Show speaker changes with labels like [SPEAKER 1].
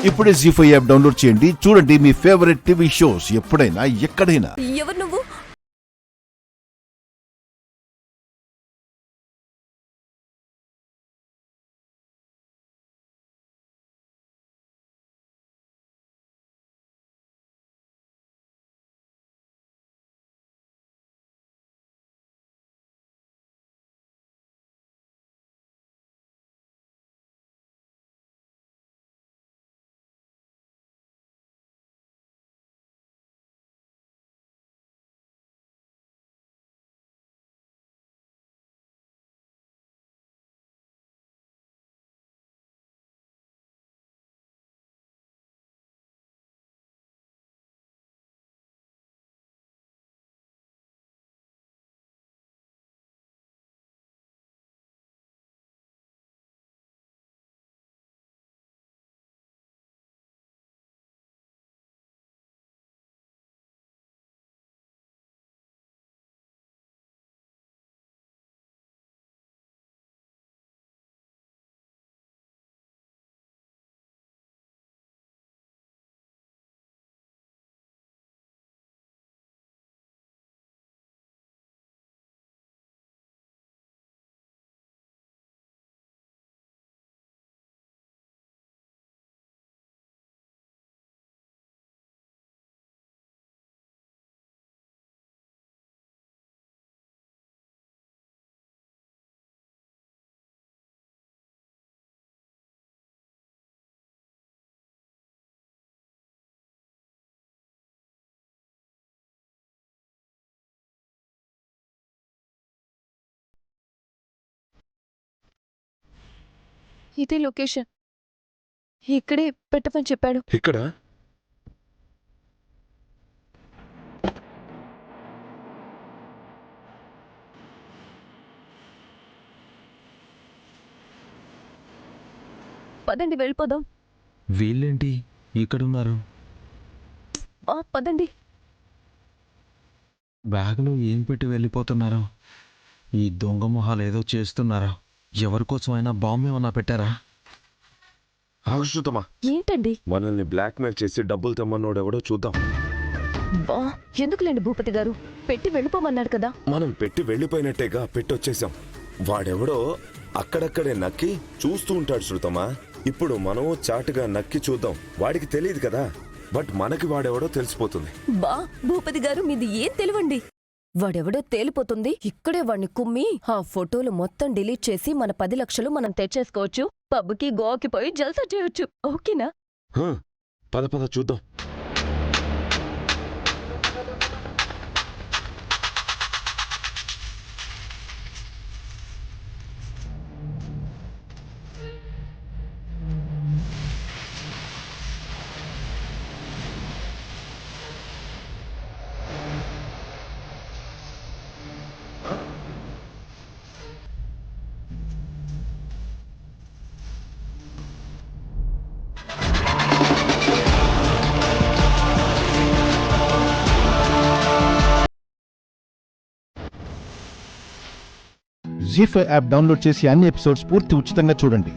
[SPEAKER 1] ఇప్పుడే జీ5 app download చేయండి. చూడండి మీ ఫేవరెట్ టీవీ షోస్ ఎప్పుడైనా ఎక్కడైనా.
[SPEAKER 2] ఎవరు నువ్వు? ఇదే లొకేషన్. ఇక్కడే పెట్టమని చెప్పాడు.
[SPEAKER 3] ఇక్కడ
[SPEAKER 2] పదండి వెళ్ళిపోదాం.
[SPEAKER 4] వీళ్ళేంటి ఇక్కడున్నారు?
[SPEAKER 2] పదండి.
[SPEAKER 4] బ్యాగులో ఏం పెట్టి వెళ్ళిపోతున్నారు? ఈ దొంగ మొహాలు ఏదో చేస్తున్నారా? ఎవరికోసమైనా బాంబు ఏమన్నా పెట్టారా?
[SPEAKER 3] ఆశ్రుతమా,
[SPEAKER 2] ఏంటండి?
[SPEAKER 3] మనల్ని బ్లాక్మెయిల్ చేసి డబ్బులు తెమ్మన్నోడెవడో చూద్దాం.
[SPEAKER 2] ఎందుకులేండి భూపతి గారు, పెట్టి వెళ్ళిపోమన్నాడు కదా.
[SPEAKER 3] మనం పెట్టి వెళ్ళిపోయినట్టేగా పెట్టొచ్చేసాం. వాడెవడో అక్కడక్కడే నక్కి చూస్తూ ఉంటాడు శృతమా. ఇప్పుడు మనం చాటుగా నక్కి చూద్దాం. వాడికి తెలియదు కదా, బట్ మనకి వాడెవడో తెలిసిపోతుంది.
[SPEAKER 2] భూపతి గారు, మీది ఏం తెలివండి. వాడెవడో తేలిపోతుంది. ఇక్కడే వాడిని కుమ్మి ఆ ఫోటోలు మొత్తం డిలీట్ చేసి మన 10 లక్షలు మనం తెచ్చేసుకోవచ్చు. పబ్కి గోవాకి పోయి జల్సా చేయొచ్చు. ఓకేనా?
[SPEAKER 3] పద పద చూద్దాం.
[SPEAKER 1] జీ5 యాప్ డౌన్లోడ్ చేసి అన్ని ఎపిసోడ్స్ పూర్తి ఉచితంగా చూడండి.